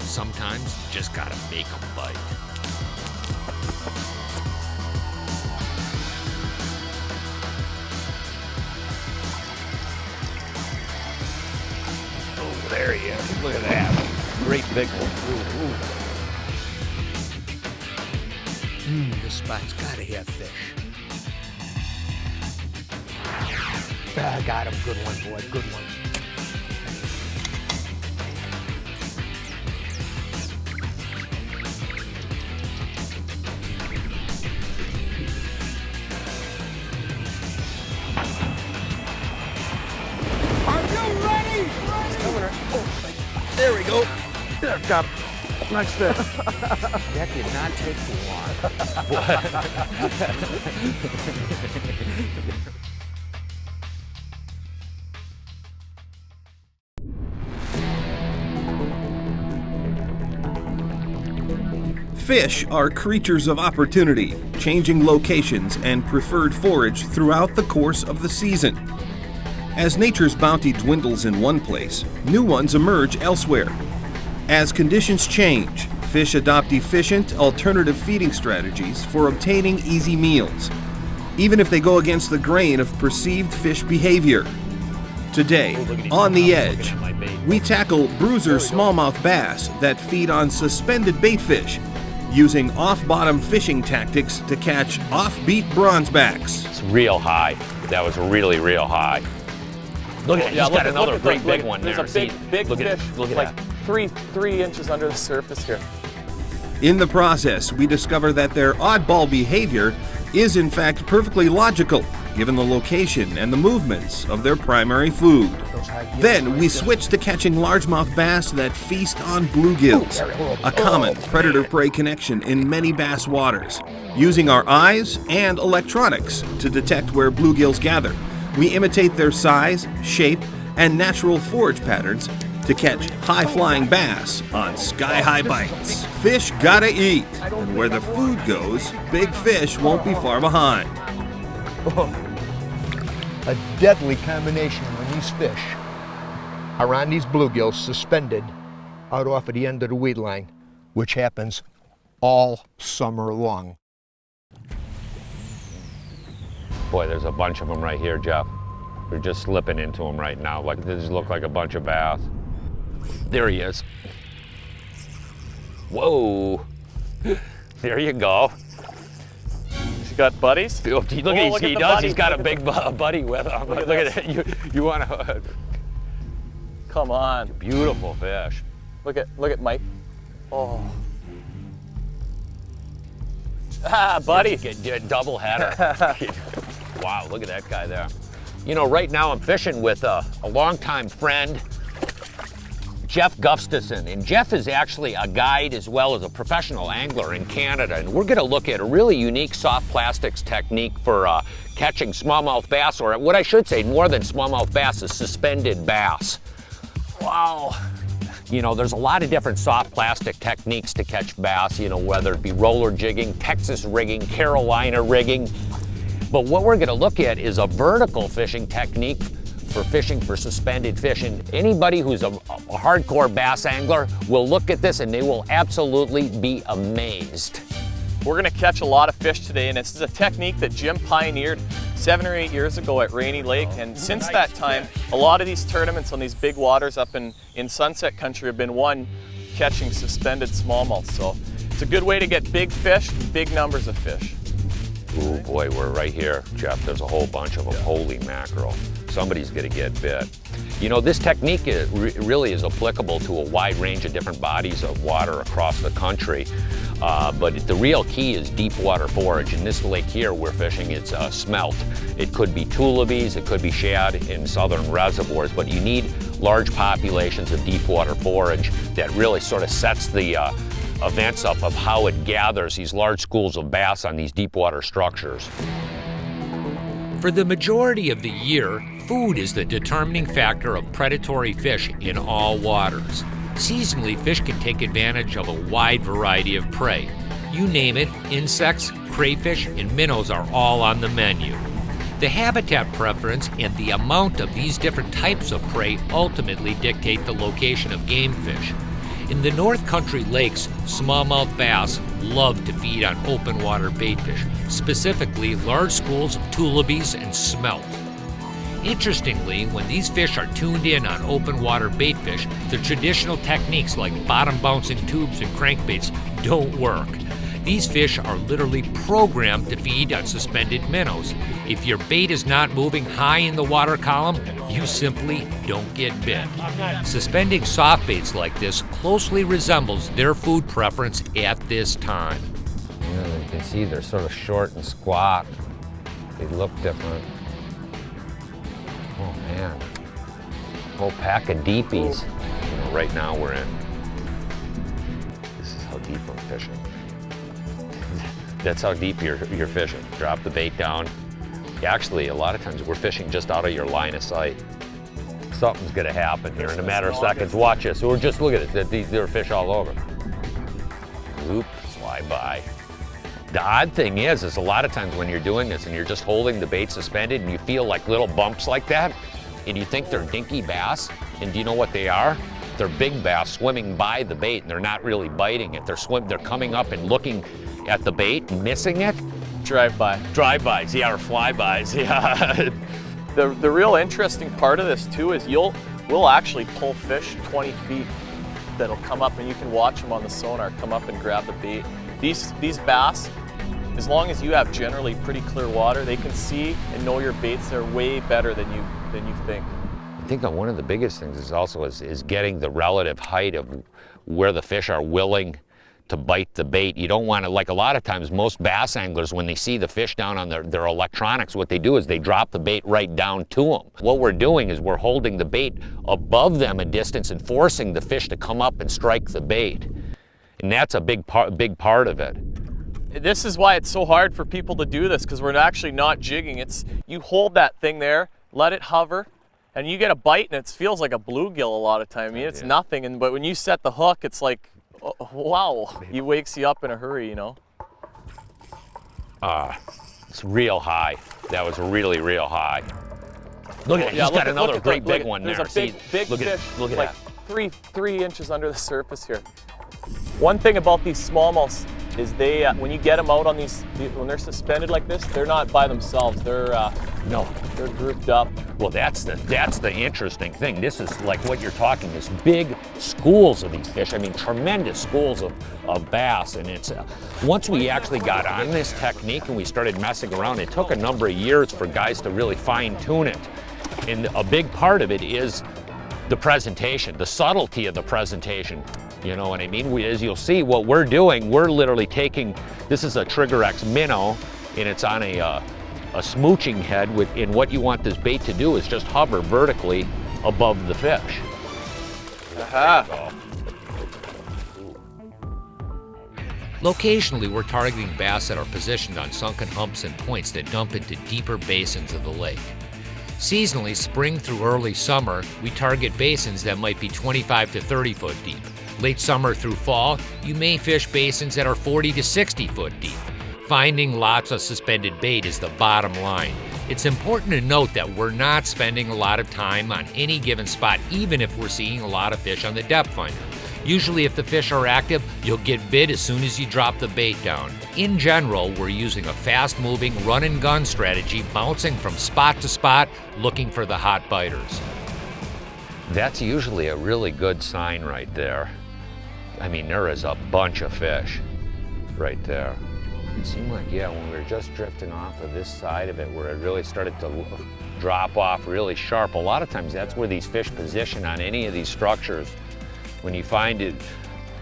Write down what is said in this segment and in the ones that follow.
Sometimes you just gotta make them bite. Oh, there he is. Look at that. Great big one. Ooh, ooh. This spot's gotta have fish. Ah, got him. Good one, boy. Good one. There we go. There, got him. Nice fish. That did not take too long. Fish are creatures of opportunity, changing locations and preferred forage throughout the course of the season. As nature's bounty dwindles in one place, new ones emerge elsewhere. As conditions change, fish adopt efficient, alternative feeding strategies for obtaining easy meals, even if they go against the grain of perceived fish behavior. Today, on The Edge, we tackle bruiser smallmouth bass that feed on suspended baitfish, using off-bottom fishing tactics to catch offbeat bronzebacks. It's real high. That was really, real high. Look at it. He's got another great big one there. There's a big fish, look at like that. three inches under the surface here. In the process, we discover that their oddball behavior is in fact perfectly logical, given the location and the movements of their primary food. Then we switch to catching largemouth bass that feast on bluegills, a common predator-prey connection in many bass waters. Using our eyes and electronics to detect where bluegills gather, we imitate their size, shape, and natural forage patterns to catch high-flying bass on sky-high bites. Fish gotta eat, and where the food goes, big fish won't be far behind. A deadly combination when these fish are on these bluegills suspended out off at the end of the weed line, which happens all summer long. Boy, there's a bunch of them right here, Jeff. We're just slipping into them right now. Like, they just look like a bunch of bass. There he is. Whoa. There you go. You got buddies? Look at he does. He's got a big buddy with him. Look at it. You want to? Come on. Beautiful fish. Look at Mike. Oh. Ah, buddy. Get double header. Wow, look at that guy there. You know, right now I'm fishing with a longtime friend, Jeff Gustafson, and Jeff is actually a guide as well as a professional angler in Canada, and we're going to look at a really unique soft plastics technique for catching smallmouth bass, or what I should say, more than smallmouth bass, is suspended bass. Wow. You know, there's a lot of different soft plastic techniques to catch bass, you know, whether it be roller jigging, Texas rigging, Carolina rigging. But what we're gonna look at is a vertical fishing technique for fishing for suspended fish. And anybody who's a hardcore bass angler will look at this and they will absolutely be amazed. We're gonna catch a lot of fish today, and this is a technique that Jim pioneered 7 or 8 years ago at Rainy Lake. And since that time, a lot of these tournaments on these big waters up in Sunset Country have been won catching suspended smallmouth. So it's a good way to get big fish, big numbers of fish. Oh boy, we're right here, Jeff. There's a whole bunch of them. Holy mackerel. Somebody's gonna get bit. You know, this technique really is applicable to a wide range of different bodies of water across the country. But the real key is deep water forage. In this lake here we're fishing, it's smelt. It could be tullibees, it could be shad in southern reservoirs, but you need large populations of deep water forage that really sort of sets the events up of how it gathers these large schools of bass on these deep water structures. For the majority of the year, food is the determining factor of predatory fish in all waters. Seasonally, fish can take advantage of a wide variety of prey. You name it, insects, crayfish, and minnows are all on the menu. The habitat preference and the amount of these different types of prey ultimately dictate the location of game fish. In the North Country lakes, smallmouth bass love to feed on open water baitfish, specifically large schools of tullabies and smelt. Interestingly, when these fish are tuned in on open water baitfish, the traditional techniques like bottom bouncing tubes and crankbaits don't work. These fish are literally programmed to feed on suspended minnows. If your bait is not moving high in the water column, you simply don't get bit. Suspending soft baits like this closely resembles their food preference at this time. Yeah, you can see they're sort of short and squat. They look different. Oh man, whole pack of deepies. You know, right now we're in. This is how deep I'm fishing. That's how deep you're fishing. Drop the bait down. Actually, a lot of times we're fishing just out of your line of sight. Something's gonna happen here in a matter of seconds. Watch this. We're just, look at it. There are fish all over. Whoop, fly by. The odd thing is a lot of times when you're doing this and you're just holding the bait suspended and you feel like little bumps like that, and you think they're dinky bass, and do you know what they are? They're big bass swimming by the bait and they're not really biting it. They're coming up and looking at the bait and missing it. Drive-by. Drive-bys, yeah, or flybys, yeah. The real interesting part of this too is we'll actually pull fish 20 feet that'll come up, and you can watch them on the sonar come up and grab the bait. These bass, as long as you have generally pretty clear water, they can see and know your baits. They're way better than you think. I think that one of the biggest things is also is getting the relative height of where the fish are willing to bite the bait. You don't want to, like a lot of times most bass anglers, when they see the fish down on their electronics, what they do is they drop the bait right down to them. What we're doing is we're holding the bait above them a distance and forcing the fish to come up and strike the bait. And that's a big part of it. This is why it's so hard for people to do this, because we're actually not jigging. It's, you hold that thing there, let it hover, and you get a bite, and it feels like a bluegill a lot of time. I mean, it's nothing, but when you set the hook, it's like, oh, wow, he wakes you up in a hurry, you know? It's real high. That was really, real high. Look at it, he's got another great big one there. There's a big look fish, look at like that. 3 inches under the surface here. One thing about these smallmouths is they, when you get them out on these, when they're suspended like this, they're not by themselves. They're they're grouped up. Well, that's the interesting thing. This is like what you're talking, this big schools of these fish. I mean, tremendous schools of bass. And it's, once we actually got on this technique and we started messing around, it took a number of years for guys to really fine tune it. And a big part of it is the presentation, the subtlety of the presentation. You know what I mean? As you'll see, what we're doing, we're literally taking, this is a Trigger X minnow, and it's on a smooching head, and what you want this bait to do is just hover vertically above the fish. Aha. Locationally, we're targeting bass that are positioned on sunken humps and points that dump into deeper basins of the lake. Seasonally, spring through early summer, we target basins that might be 25 to 30 foot deep. Late summer through fall, you may fish basins that are 40 to 60 foot deep. Finding lots of suspended bait is the bottom line. It's important to note that we're not spending a lot of time on any given spot, even if we're seeing a lot of fish on the depth finder. Usually if the fish are active, you'll get bit as soon as you drop the bait down. In general, we're using a fast-moving run and gun strategy, bouncing from spot to spot, looking for the hot biters. That's usually a really good sign right there. I mean, there is a bunch of fish right there. It seemed like, yeah, when we were just drifting off of this side of it, where it really started to drop off really sharp, a lot of times that's where these fish position on any of these structures. When you find it,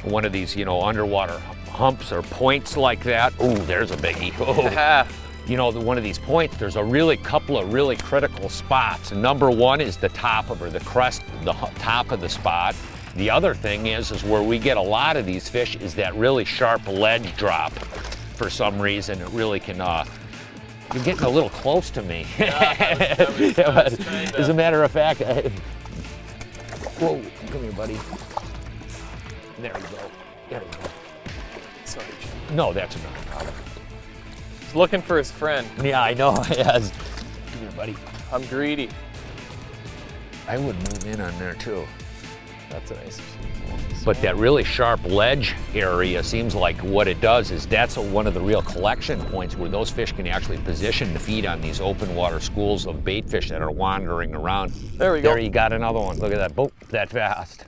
one of these, you know, underwater humps or points like that, ooh, there's a biggie. Oh. You know, one of these points, there's a couple of really critical spots. Number one is the top of, or the crest, the top of the spot. The other thing is where we get a lot of these fish is that really sharp ledge drop. For some reason, it really can You're getting a little close to me. Yeah, As a matter of fact, whoa, come here, buddy. There we go. There we go. Sorry. No, that's not a problem. He's looking for his friend. Yeah, I know. Yes. Come here, buddy. I'm greedy. I would move in on there too. That's a nice. But that really sharp ledge area seems like what it does is that's one of the real collection points where those fish can actually position to feed on these open water schools of bait fish that are wandering around. There we go. There you got another one. Look at that boat, that fast.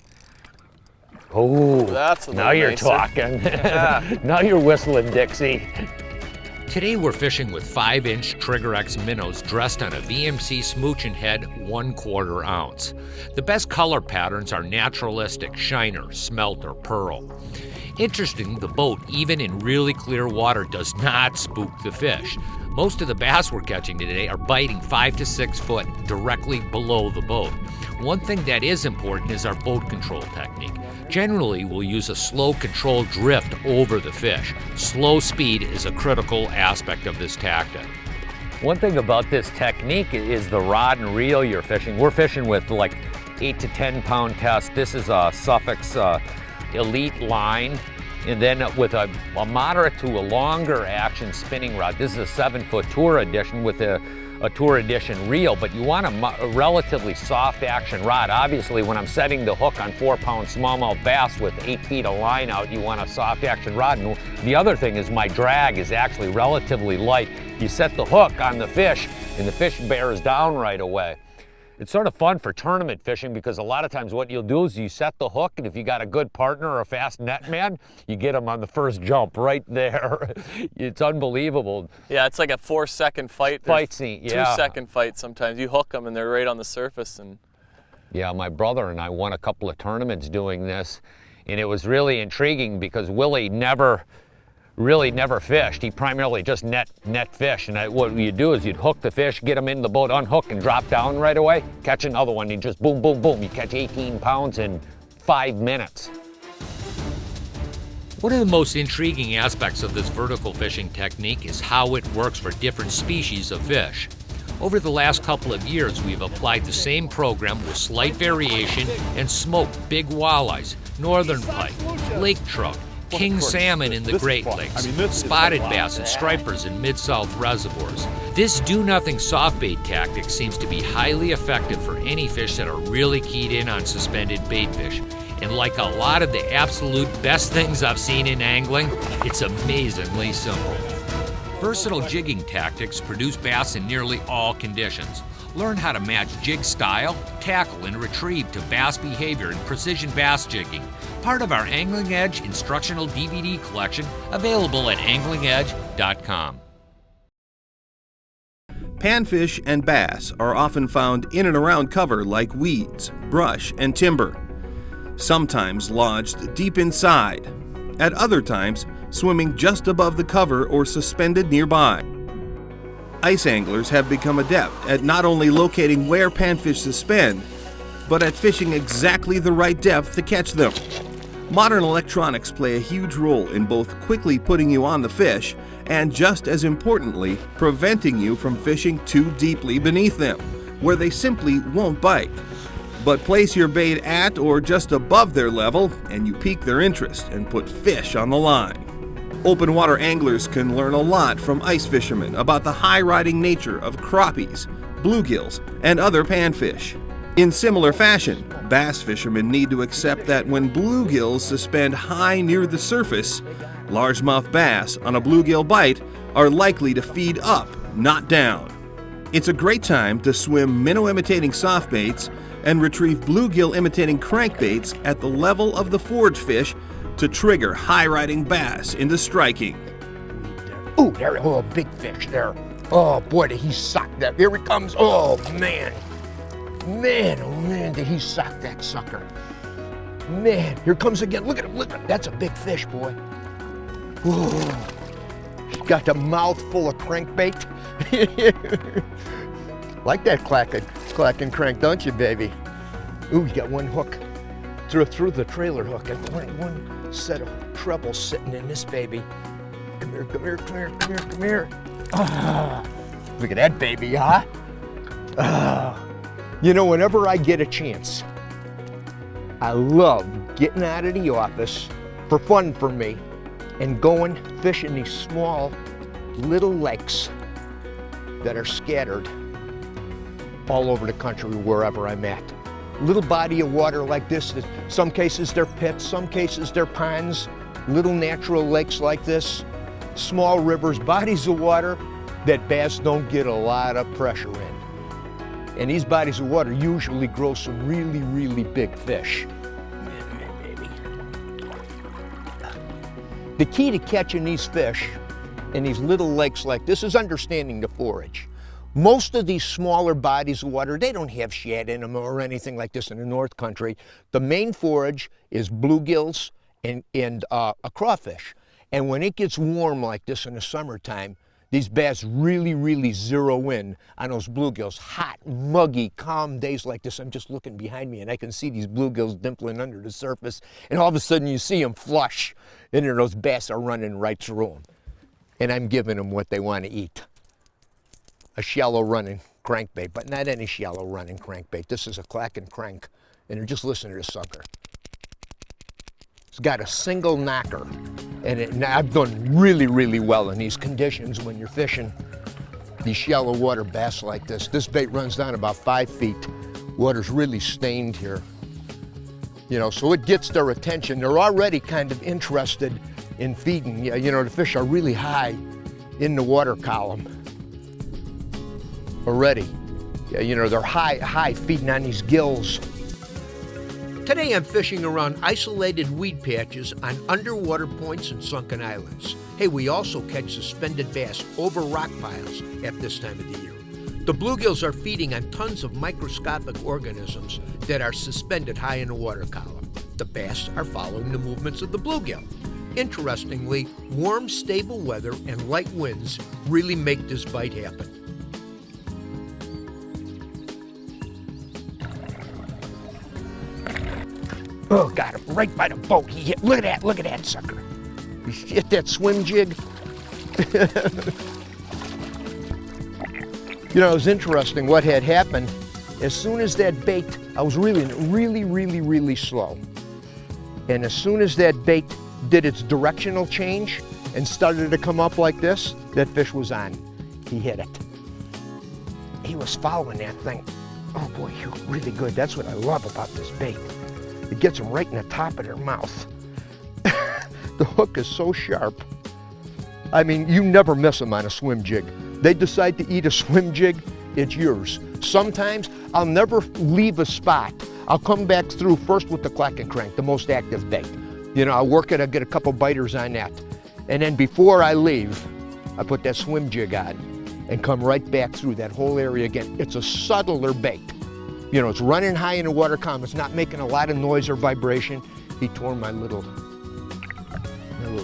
Oh, That's a now little you're nicer. talking. Yeah. Now you're whistling, Dixie. Today we're fishing with 5-inch Trigger X minnows dressed on a VMC smooching head 1/4 ounce. The best color patterns are naturalistic, shiner, smelt, or pearl. Interesting, the boat, even in really clear water, does not spook the fish. Most of the bass we're catching today are biting 5 to 6 foot directly below the boat. One thing that is important is our boat control technique. Generally, we'll use a slow controlled drift over the fish. Slow speed is a critical aspect of this tactic. One thing about this technique is the rod and reel you're fishing. We're fishing with like 8 to 10 pound test. This is a Suffolk's Elite line. And then with a moderate to a longer action spinning rod. This is a 7-foot Tour Edition with a Tour Edition reel, but you want a relatively soft action rod. Obviously, when I'm setting the hook on 4-pound smallmouth bass with 8 feet of line out, you want a soft action rod. And the other thing is my drag is actually relatively light. You set the hook on the fish and the fish bears down right away. It's sort of fun for tournament fishing because a lot of times what you'll do is you set the hook, and if you got a good partner or a fast net man, you get them on the first jump right there. It's unbelievable. Yeah, it's like a 4-second fight. Fight scene, yeah. 2-second fight sometimes. You hook them and they're right on the surface. And Yeah, my brother and I won a couple of tournaments doing this, and it was really intriguing because Willie really never fished. He primarily just net fish. And what you do is you'd hook the fish, get them in the boat, unhook, and drop down right away. Catch another one, you just boom, boom, boom. You catch 18 pounds in 5 minutes. One of the most intriguing aspects of this vertical fishing technique is how it works for different species of fish. Over the last couple of years, we've applied the same program with slight variation and smoked big walleyes, northern pike, lake trout, king salmon in the Great Lakes, spotted bass and stripers in Mid-South reservoirs. This do-nothing soft bait tactic seems to be highly effective for any fish that are really keyed in on suspended bait fish. And like a lot of the absolute best things I've seen in angling, it's amazingly simple. Versatile jigging tactics produce bass in nearly all conditions. Learn how to match jig style, tackle, and retrieve to bass behavior in precision bass jigging. Part of our Angling Edge instructional DVD collection, available at anglingedge.com. Panfish and bass are often found in and around cover like weeds, brush, and timber. Sometimes lodged deep inside. At other times, swimming just above the cover or suspended nearby. Ice anglers have become adept at not only locating where panfish suspend, but at fishing exactly the right depth to catch them. Modern electronics play a huge role in both quickly putting you on the fish and, just as importantly, preventing you from fishing too deeply beneath them, where they simply won't bite. But place your bait at or just above their level and you pique their interest and put fish on the line. Open water anglers can learn a lot from ice fishermen about the high-riding nature of crappies, bluegills, and other panfish. In similar fashion, bass fishermen need to accept that when bluegills suspend high near the surface, largemouth bass on a bluegill bite are likely to feed up, not down. It's a great time to swim minnow-imitating soft baits and retrieve bluegill-imitating crankbaits at the level of the forage fish to trigger high-riding bass into striking. Ooh, there, oh, big fish there. Oh boy, did he suck that. Here he comes. Oh man. Man, oh man, did he suck that sucker. Man, here comes again. Look at him, look at him. That's a big fish, boy. Ooh. He's got a mouth full of crankbait. Like that clacking crank, don't you, baby? Ooh, you got one hook through the trailer hook. And one set of trebles sitting in this baby. Come here, come here, come here, come here, come here. Ah, Look at that baby, huh? You know, whenever I get a chance, I love getting out of the office for fun for me and going fishing these small little lakes that are scattered all over the country wherever I'm at. Little body of water like this, some cases they're pits, some cases they're ponds, little natural lakes like this, small rivers, bodies of water that bass don't get a lot of pressure in. And these bodies of water usually grow some really, really big fish. The key to catching these fish in these little lakes like this is understanding the forage. Most of these smaller bodies of water, they don't have shad in them or anything like this in the North Country. The main forage is bluegills and a crawfish. And when it gets warm like this in the summertime, these bass really, really zero in on those bluegills. Hot, muggy, calm days like this. I'm just looking behind me and I can see these bluegills dimpling under the surface. And all of a sudden you see them flush and then those bass are running right through them. And I'm giving them what they want to eat. A shallow running crankbait, but not any shallow running crankbait. This is a clack and crank. And you're just listening to this sucker. It's got a single knocker. And I've done really, really well in these conditions when you're fishing these shallow water bass like this. This bait runs down about 5 feet. Water's really stained here. You know, so it gets their attention. They're already kind of interested in feeding. You know, the fish are really high in the water column already. You know, they're high feeding on these gills. Today I'm fishing around isolated weed patches on underwater points and sunken islands. Hey, we also catch suspended bass over rock piles at this time of the year. The bluegills are feeding on tons of microscopic organisms that are suspended high in the water column. The bass are following the movements of the bluegill. Interestingly, warm, stable weather and light winds really make this bite happen. Oh, got him right by the boat. He hit, look at that sucker. He hit that swim jig. You know, it was interesting what had happened. As soon as that bait, I was really slow. And as soon as that bait did its directional change and started to come up like this, that fish was on. He hit it. He was following that thing. Oh boy, you're really good. That's what I love about this bait. It gets them right in the top of their mouth. The hook is so sharp. I mean, you never miss them on a swim jig. They decide to eat a swim jig, it's yours. Sometimes I'll never leave a spot. I'll come back through first with the clack and crank, the most active bait. You know, I'll work it, I'll get a couple biters on that. And then before I leave, I put that swim jig on and come right back through that whole area again. It's a subtler bait. You know, it's running high in the water column. It's not making a lot of noise or vibration. He tore my little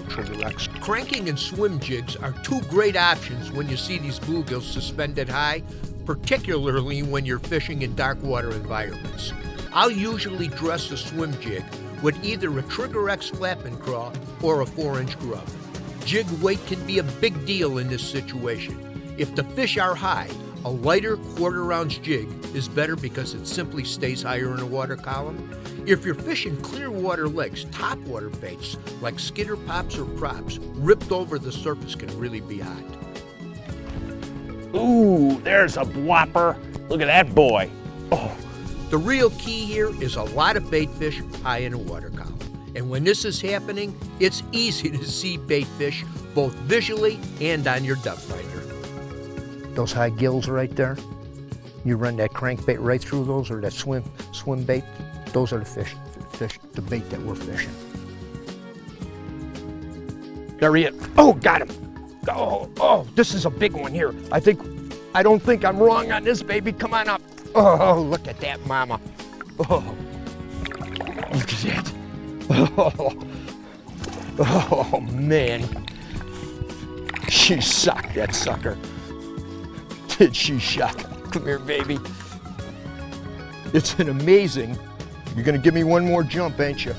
trigger Rex. Cranking and swim jigs are two great options when you see these bluegills suspended high, particularly when you're fishing in dark water environments. I'll usually dress a swim jig with either a Trigger X flap and crawl or a 4-inch grub. Jig weight can be a big deal in this situation. If the fish are high, a lighter 1/4 ounce jig is better because it simply stays higher in the water column. If you're fishing clear water lakes, topwater baits like skitter pops or props ripped over the surface can really be hot. Ooh, there's a whopper. Look at that boy. Oh, the real key here is a lot of bait fish high in the water column. And when this is happening, it's easy to see bait fish both visually and on your depth finder. Those high gills right there, you run that crankbait right through those, or that swim bait, those are the fish, the bait that we're fishing. There he is. Oh, got him. Oh, this is a big one here. I don't think I'm wrong on this, baby. Come on up. Oh, look at that mama. Oh, look at that. Oh man. She sucked, that sucker. Did she suck? Come here, baby. It's an amazing. You're gonna give me one more jump, ain't you?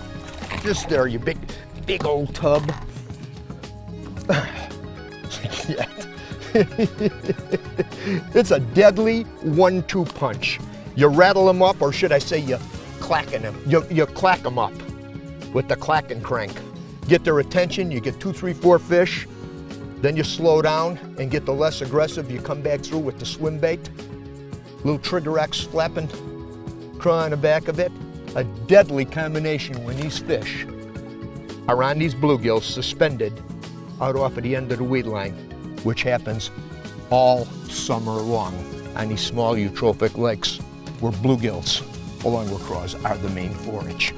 Just there, you big old tub. It's a deadly 1-2 punch. You rattle them up, or should I say you clacking them. You clack them up with the clack and crank. Get their attention, you get 2, 3, 4 fish, then you slow down and get the less aggressive. You come back through with the swim bait. Little trigger X flapping, craw on the back of it. A deadly combination when these fish are on these bluegills suspended out off at the end of the weed line, which happens all summer long on these small eutrophic lakes where bluegills, along with craws, are the main forage.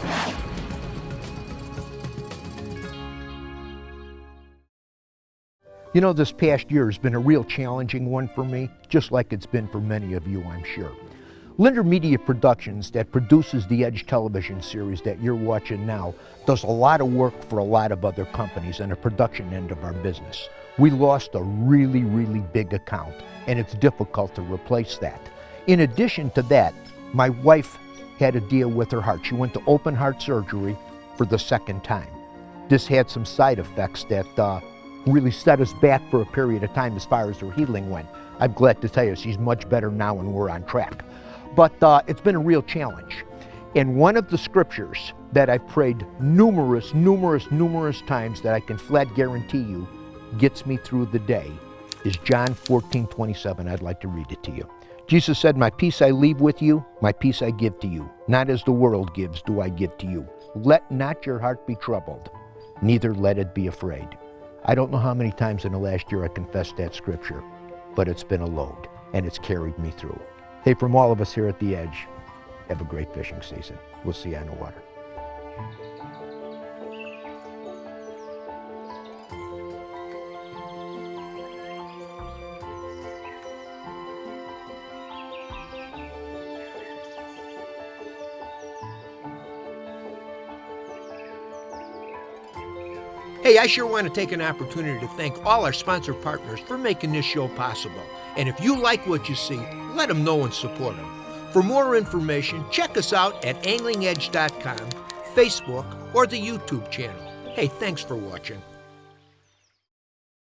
You know, this past year has been a real challenging one for me, just like it's been for many of you, I'm sure. Lindner Media Productions, that produces the Edge television series that you're watching now, does a lot of work for a lot of other companies on the production end of our business. We lost a really, really big account, and it's difficult to replace that. In addition to that, my wife had a deal with her heart. She went to open heart surgery for the second time. This had some side effects that really set us back for a period of time as far as her healing went. I'm glad to tell you she's much better now and we're on track. But it's been a real challenge. And one of the scriptures that I've prayed numerous times that I can flat guarantee you gets me through the day is John 14:27. I'd like to read it to you. Jesus said, "My peace I leave with you, my peace I give to you. Not as the world gives do I give to you. Let not your heart be troubled, neither let it be afraid." I don't know how many times in the last year I confessed that scripture, but it's been a load, and it's carried me through. Hey, from all of us here at The Edge, have a great fishing season. We'll see you on the water. Hey, I sure want to take an opportunity to thank all our sponsor partners for making this show possible. And if you like what you see, let them know and support them. For more information, check us out at anglingedge.com, Facebook, or the YouTube channel. Hey, thanks for watching.